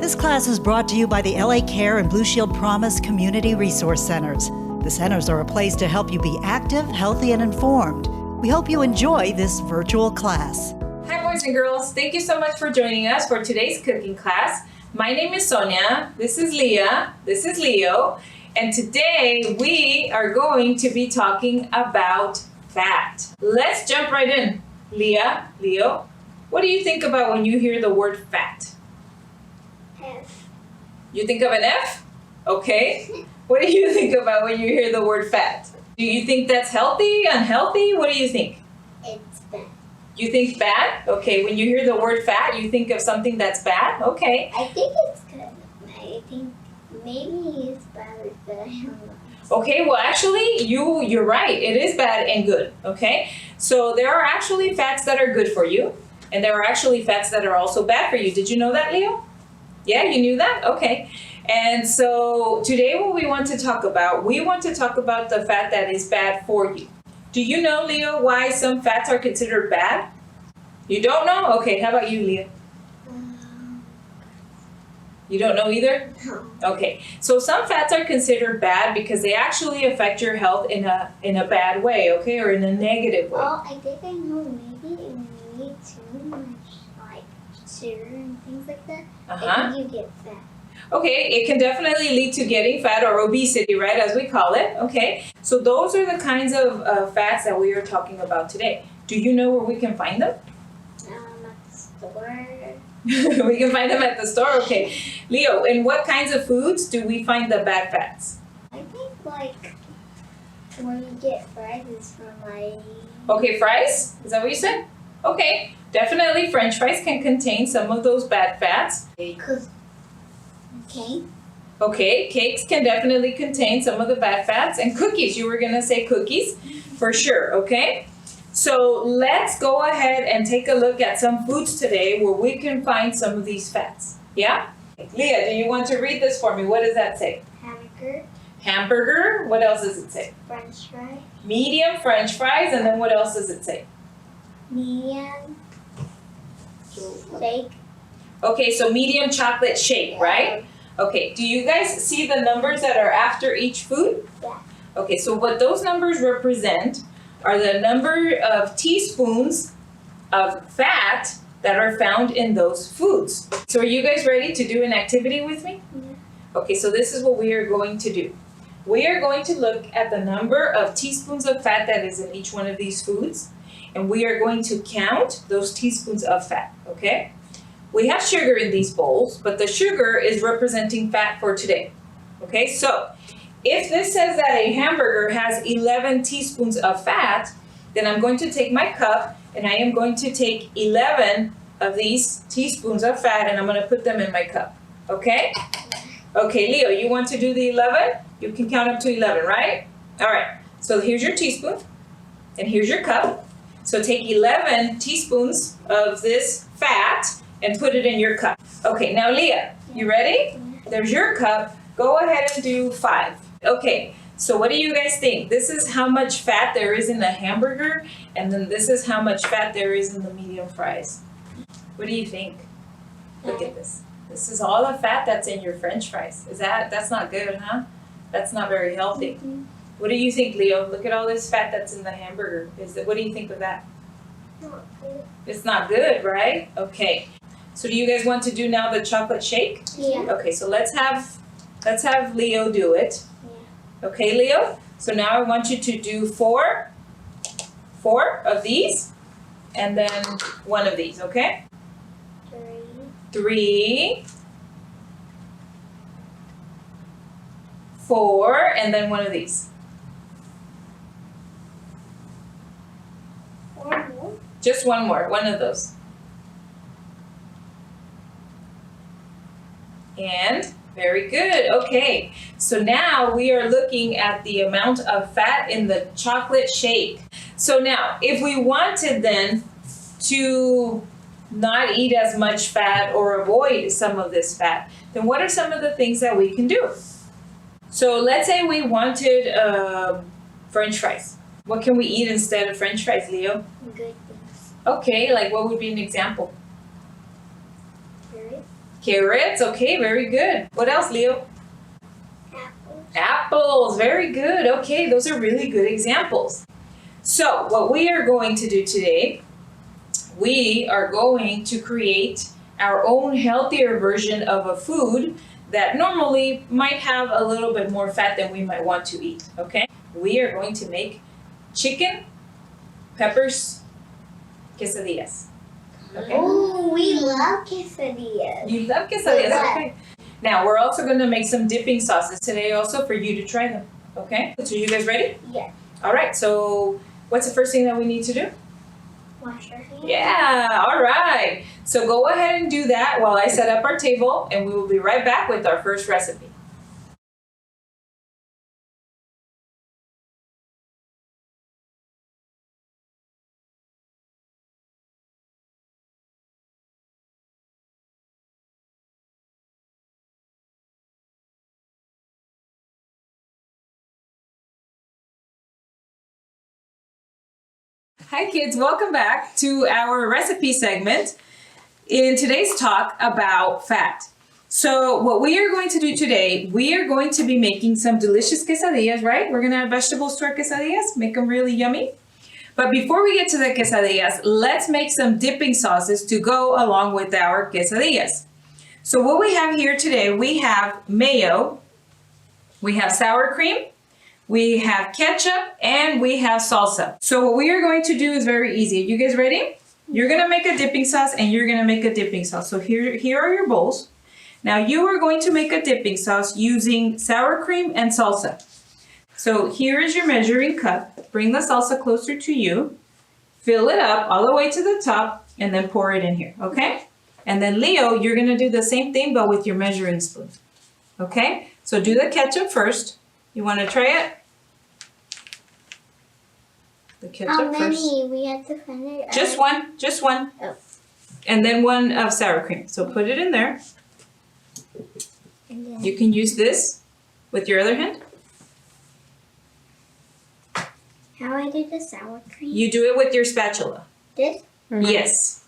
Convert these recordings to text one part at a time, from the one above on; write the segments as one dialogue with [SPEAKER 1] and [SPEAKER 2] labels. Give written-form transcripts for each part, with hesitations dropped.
[SPEAKER 1] This class is brought to you by the LA Care and Blue Shield Promise Community Resource Centers. The centers are a place to help you be active, healthy, and informed. We hope you enjoy this virtual class.
[SPEAKER 2] Hi, boys and girls. Thank you so much for joining us for today's cooking class. My name is Sonia. This is Leah. This is Leo. And today we are going to be talking about fat. Let's jump right in. Leah, Leo, what do you think about when you hear the word fat?
[SPEAKER 3] F.
[SPEAKER 2] You think of an F? Okay. What do you think about when you hear the word fat? Do you think that's healthy, unhealthy? What do you think?
[SPEAKER 3] It's bad.
[SPEAKER 2] You think bad? Okay, when you hear the word fat, you think of something that's bad? Okay.
[SPEAKER 3] I think it's good. I think maybe it's bad, but I don't know.
[SPEAKER 2] Okay, well actually, you're right. It is bad and good, okay? So there are actually fats that are good for you, and there are actually fats that are also bad for you. Did you know that, Leo? Yeah, you knew that? Okay. And so today what we want to talk about the fat that is bad for you. Do you know, Leo, why some fats are considered bad? You don't know? Okay, how about you, Leo? You don't know either?
[SPEAKER 3] No.
[SPEAKER 2] Okay, so some fats are considered bad because they actually affect your health in a bad way, okay, or in a negative way.
[SPEAKER 3] Well, I think I know. Maybe when you eat too much, like sugar and things like that, I think you get fat.
[SPEAKER 2] Okay, it can definitely lead to getting fat or obesity, right, as we call it, okay? So those are the kinds of fats that we are talking about today. Do you know where we can find them?
[SPEAKER 3] At the store.
[SPEAKER 2] We can find them at the store, okay. Leo, in what kinds of foods do we find the bad fats?
[SPEAKER 3] I think like when you get fries is from like.
[SPEAKER 2] Okay, fries? Is that what you said? Okay, definitely French fries can contain some of those bad fats.
[SPEAKER 3] Okay.
[SPEAKER 2] Okay, cakes can definitely contain some of the bad fats, and cookies, you were gonna say cookies, for sure, okay? So let's go ahead and take a look at some foods today where we can find some of these fats, yeah? Leah, do you want to read this for me? What does that say?
[SPEAKER 3] Hamburger.
[SPEAKER 2] Hamburger, what else does it say?
[SPEAKER 3] French fry.
[SPEAKER 2] Medium French fries, and then what else does it say?
[SPEAKER 3] Medium. Shake.
[SPEAKER 2] Okay, so medium chocolate shake, right? Okay, do you guys see the numbers that are after each food?
[SPEAKER 3] Yeah.
[SPEAKER 2] Okay, so what those numbers represent are the number of teaspoons of fat that are found in those foods. So are you guys ready to do an activity with me?
[SPEAKER 3] Yeah.
[SPEAKER 2] Okay, so this is what we are going to do. We are going to look at the number of teaspoons of fat that is in each one of these foods, and we are going to count those teaspoons of fat, okay? We have sugar in these bowls, but the sugar is representing fat for today. Okay, so if this says that a hamburger has 11 teaspoons of fat, then I'm going to take my cup and I am going to take 11 of these teaspoons of fat and I'm going to put them in my cup. Okay? Okay, Leo, you want to do the 11? You can count up to 11, right? All right, so here's your teaspoon and here's your cup. So take 11 teaspoons of this fat and put it in your cup. Okay, now Leah, you ready? There's your cup. Go ahead and do 5. Okay, so what do you guys think? This is how much fat there is in the hamburger, and then this is how much fat there is in the medium fries. What do you think? Look at this. This is all the fat that's in your French fries. That's not good, huh? That's not very healthy.
[SPEAKER 3] Mm-hmm.
[SPEAKER 2] What do you think, Leo? Look at all this fat that's in the hamburger. What do you think of that?
[SPEAKER 3] Not good.
[SPEAKER 2] It's not good, right? Okay. So do you guys want to do now the chocolate shake?
[SPEAKER 3] Yeah.
[SPEAKER 2] Okay, so let's have Leo do it.
[SPEAKER 3] Yeah.
[SPEAKER 2] Okay, Leo? So now I want you to do 4 of these and then 1 of these, okay? 3, 4, and then 1 of these.
[SPEAKER 3] 1 more.
[SPEAKER 2] Just 1 more, 1 of those. And very good. Okay, so now we are looking at the amount of fat in the chocolate shake. So now, if we wanted then to not eat as much fat or avoid some of this fat, then what are some of the things that we can do? So let's say we wanted French fries. What can we eat instead of French fries, Leo?
[SPEAKER 3] Good things.
[SPEAKER 2] Okay, like what would be an example?
[SPEAKER 3] Carrot.
[SPEAKER 2] Carrots, okay, very good. What else, Leo? Apples, very good. Okay, those are really good examples. So what we are going to do today, we are going to create our own healthier version of a food that normally might have a little bit more fat than we might want to eat, okay? We are going to make chicken, peppers, quesadillas. Okay?
[SPEAKER 3] Oh, we love quesadillas.
[SPEAKER 2] You love quesadillas,
[SPEAKER 3] Yeah.
[SPEAKER 2] okay. Now, we're also going to make some dipping sauces today also for you to try them, okay? So you guys ready?
[SPEAKER 3] Yeah.
[SPEAKER 2] All right, so what's the first thing that we need to do?
[SPEAKER 3] Wash our hands.
[SPEAKER 2] Yeah, all right. So go ahead and do that while I set up our table, and we will be right back with our first recipe. Hi kids, welcome back to our recipe segment in today's talk about fat. So what we are going to do today, we are going to be making some delicious quesadillas, right? We're going to add vegetables to our quesadillas, make them really yummy. But before we get to the quesadillas, let's make some dipping sauces to go along with our quesadillas. So what we have here today, we have mayo, we have sour cream, we have ketchup, and we have salsa. So what we are going to do is very easy. You guys ready? You're gonna make a dipping sauce and you're gonna make a dipping sauce. So here are your bowls. Now you are going to make a dipping sauce using sour cream and salsa. So here is your measuring cup. Bring the salsa closer to you. Fill it up all the way to the top and then pour it in here, okay? And then Leo, you're gonna do the same thing but with your measuring spoon, okay? So do the ketchup first. You wanna try it? The ketchup
[SPEAKER 3] How many?
[SPEAKER 2] first.
[SPEAKER 3] We have to find it.
[SPEAKER 2] Just one.
[SPEAKER 3] Oh.
[SPEAKER 2] And then one of sour cream. So put it in there.
[SPEAKER 3] And then
[SPEAKER 2] You can use this with your other hand.
[SPEAKER 3] how I do the sour cream?
[SPEAKER 2] You do it with your spatula.
[SPEAKER 3] This?
[SPEAKER 2] Yes.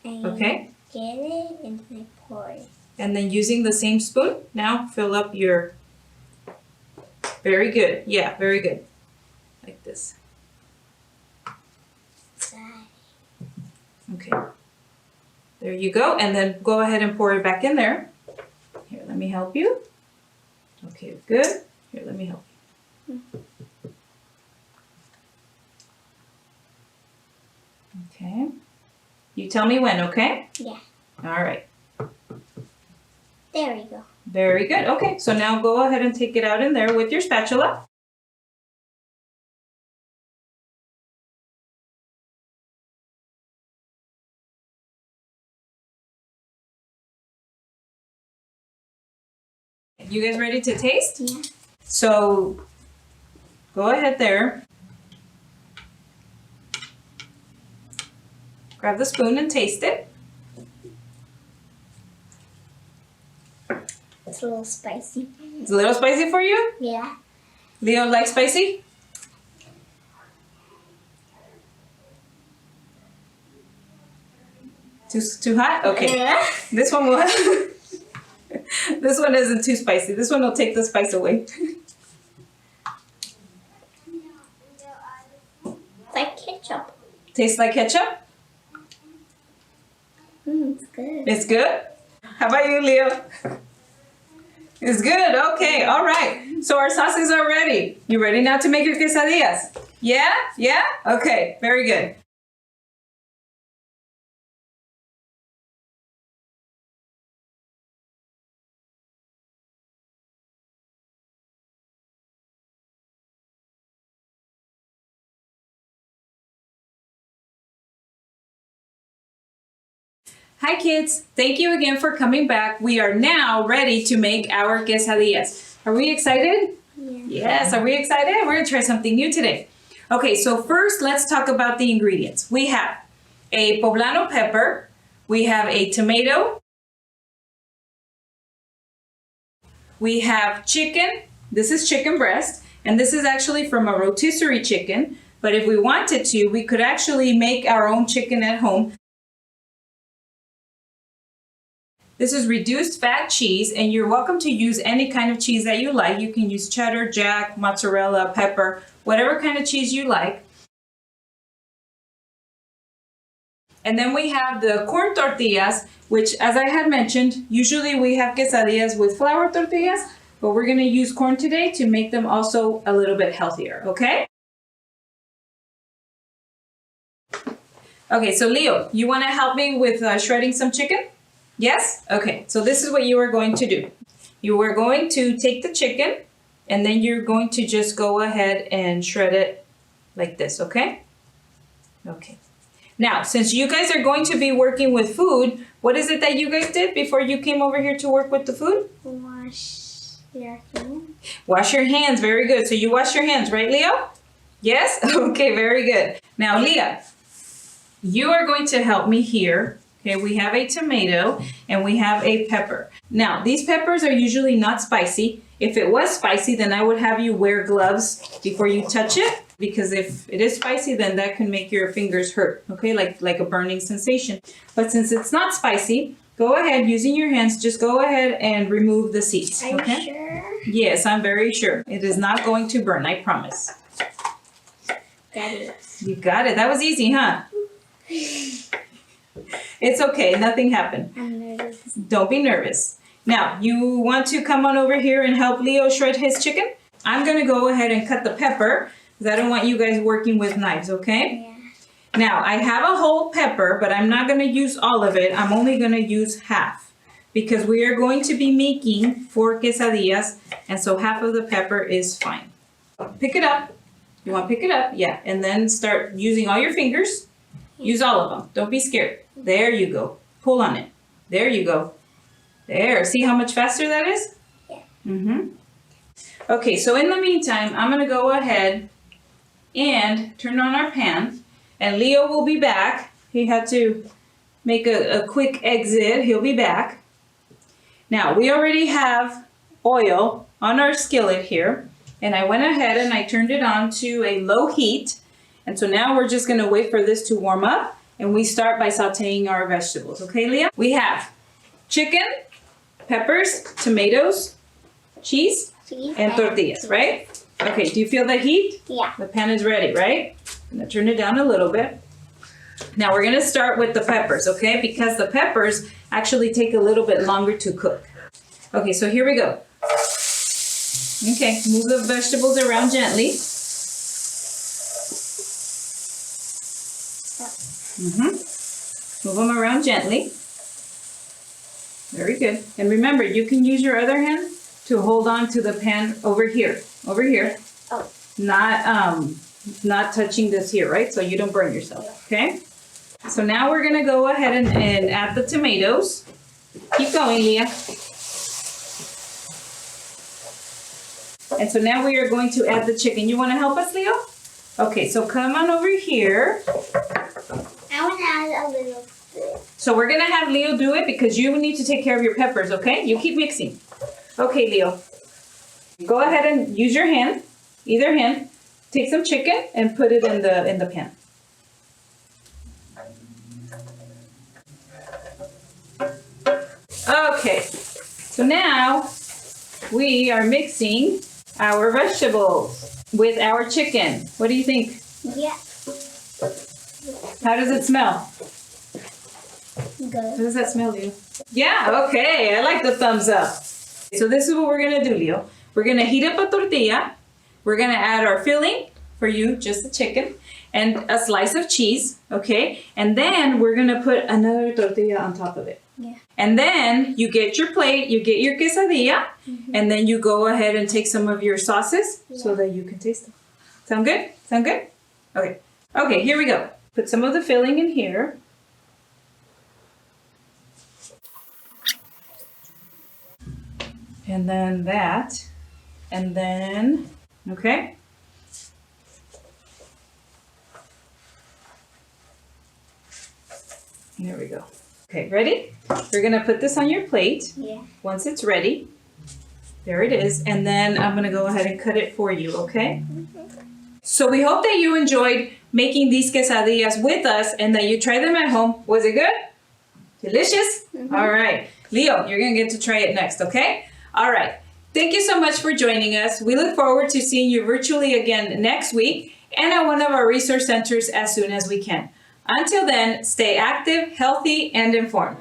[SPEAKER 3] And
[SPEAKER 2] Okay.
[SPEAKER 3] get it and then I pour it.
[SPEAKER 2] And then using the same spoon, now fill up your... Very good. Yeah, very good. Like this.
[SPEAKER 3] Side.
[SPEAKER 2] Okay. There you go. And then go ahead and pour it back in there. Here, let me help you. Okay, good. Here, let me help you. Okay. You tell me when, okay?
[SPEAKER 3] Yeah.
[SPEAKER 2] All right.
[SPEAKER 3] There we go.
[SPEAKER 2] Very good. Okay, so now go ahead and take it out in there with your spatula. You guys ready to taste?
[SPEAKER 3] Yeah.
[SPEAKER 2] So go ahead there. Grab the spoon and taste it.
[SPEAKER 3] It's a little spicy.
[SPEAKER 2] It's a little spicy for you?
[SPEAKER 3] Yeah.
[SPEAKER 2] Leo likes spicy? Too hot? Okay.
[SPEAKER 3] Yeah.
[SPEAKER 2] This one will this one isn't too spicy. This one will take the spice away.
[SPEAKER 3] It's like ketchup.
[SPEAKER 2] Tastes like ketchup?
[SPEAKER 3] It's good.
[SPEAKER 2] It's good? How about you, Leo? It's good. Okay. All right. So our sauces are ready. You ready now to make your quesadillas? Yeah? Yeah? Okay. Very good. Hi kids, thank you again for coming back. We are now ready to make our quesadillas. Are we excited?
[SPEAKER 3] Yeah.
[SPEAKER 2] Yes, are we excited? We're gonna try something new today. Okay, so first let's talk about the ingredients. We have a poblano pepper, we have a tomato, we have chicken. This is chicken breast, and this is actually from a rotisserie chicken, but if we wanted to, we could actually make our own chicken at home. This is reduced fat cheese, and you're welcome to use any kind of cheese that you like. You can use cheddar, jack, mozzarella, pepper, whatever kind of cheese you like. And then we have the corn tortillas, which, as I had mentioned, usually we have quesadillas with flour tortillas, but we're going to use corn today to make them also a little bit healthier, okay? Okay, so Leo, you want to help me with shredding some chicken? Yes? Okay, so this is what you are going to do. You are going to take the chicken, and then you're going to just go ahead and shred it like this, okay? Okay. Now, since you guys are going to be working with food, what is it that you guys did before you came over here to work with the food?
[SPEAKER 3] Wash your hands.
[SPEAKER 2] Wash your hands. Very good. So you wash your hands, right, Leo? Yes? Okay, very good. Now, Leah, you are going to help me here. Okay, we have a tomato and we have a pepper. Now, these peppers are usually not spicy. If it was spicy, then I would have you wear gloves before you touch it, because if it is spicy, then that can make your fingers hurt, okay, like a burning sensation. But since it's not spicy, go ahead, using your hands, just go ahead and remove the seeds, okay?
[SPEAKER 3] Are you sure?
[SPEAKER 2] Yes, I'm very sure. It is not going to burn, I promise.
[SPEAKER 3] That is.
[SPEAKER 2] You got it. That was easy, huh? It's okay. Nothing happened.
[SPEAKER 3] I'm nervous.
[SPEAKER 2] Don't be nervous. Now, you want to come on over here and help Leo shred his chicken? I'm going to go ahead and cut the pepper, because I don't want you guys working with knives, okay?
[SPEAKER 3] Yeah.
[SPEAKER 2] Now, I have a whole pepper, but I'm not going to use all of it. I'm only going to use half, because we are going to be making 4 quesadillas, and so half of the pepper is fine. Pick it up. You want to pick it up? Yeah. And then start using all your fingers. Use all of them. Don't be scared. There you go. Pull on it. There you go. There. See how much faster that is?
[SPEAKER 3] Yeah.
[SPEAKER 2] Mm-hmm. Okay, so in the meantime, I'm going to go ahead and turn on our pan. And Leo will be back. He had to make a quick exit. He'll be back. Now, we already have oil on our skillet here. And I went ahead and I turned it on to a low heat. And so now we're just going to wait for this to warm up. And we start by sauteing our vegetables. Okay, Leah? We have chicken, peppers, tomatoes, cheese, and tortillas, right? Okay, do you feel the heat?
[SPEAKER 3] Yeah.
[SPEAKER 2] The pan is ready, right? I'm going to turn it down a little bit. Now we're going to start with the peppers, okay? Because the peppers actually take a little bit longer to cook. Okay, so here we go. Okay, move the vegetables around gently. Move them around gently. Very good. And remember, you can use your other hand to hold on to the pan over here. Over here.
[SPEAKER 3] Oh.
[SPEAKER 2] Not touching this here, right? So you don't burn yourself, okay? So now we're gonna go ahead and add the tomatoes. Keep going, Leah. And so now we are going to add the chicken. You wanna help us, Leo? Okay, so come on over here.
[SPEAKER 3] I want to add a little bit.
[SPEAKER 2] So we're gonna have Leo do it because you need to take care of your peppers, okay? You keep mixing. Okay, Leo. Go ahead and use your hand, either hand. Take some chicken and put it in the pan. Okay, so now we are mixing our vegetables with our chicken. What do you think?
[SPEAKER 3] Yeah.
[SPEAKER 2] How does it smell?
[SPEAKER 3] Good.
[SPEAKER 2] How does that smell, Leo? Yeah, okay, I like the thumbs up. So this is what we're gonna do, Leo. We're gonna heat up a tortilla. We're gonna add our filling, for you, just the chicken, and a slice of cheese, okay? And then we're gonna put another tortilla on top of it.
[SPEAKER 3] Yeah.
[SPEAKER 2] And then you get your plate, you get your quesadilla, and then you go ahead and take some of your sauces so that you can taste them. Sound good? Sound good? Okay. Okay, here we go. Put some of the filling in here. And then that. And then, okay? There we go. Okay, ready? We're gonna put this on your plate.
[SPEAKER 3] Yeah.
[SPEAKER 2] Once it's ready, there it is. And then I'm gonna go ahead and cut it for you, okay? So we hope that you enjoyed making these quesadillas with us and that you try them at home. Was it good? Delicious? All right. Leo, you're going to get to try it next, okay? All right. Thank you so much for joining us. We look forward to seeing you virtually again next week and at one of our resource centers as soon as we can. Until then, stay active, healthy, and informed.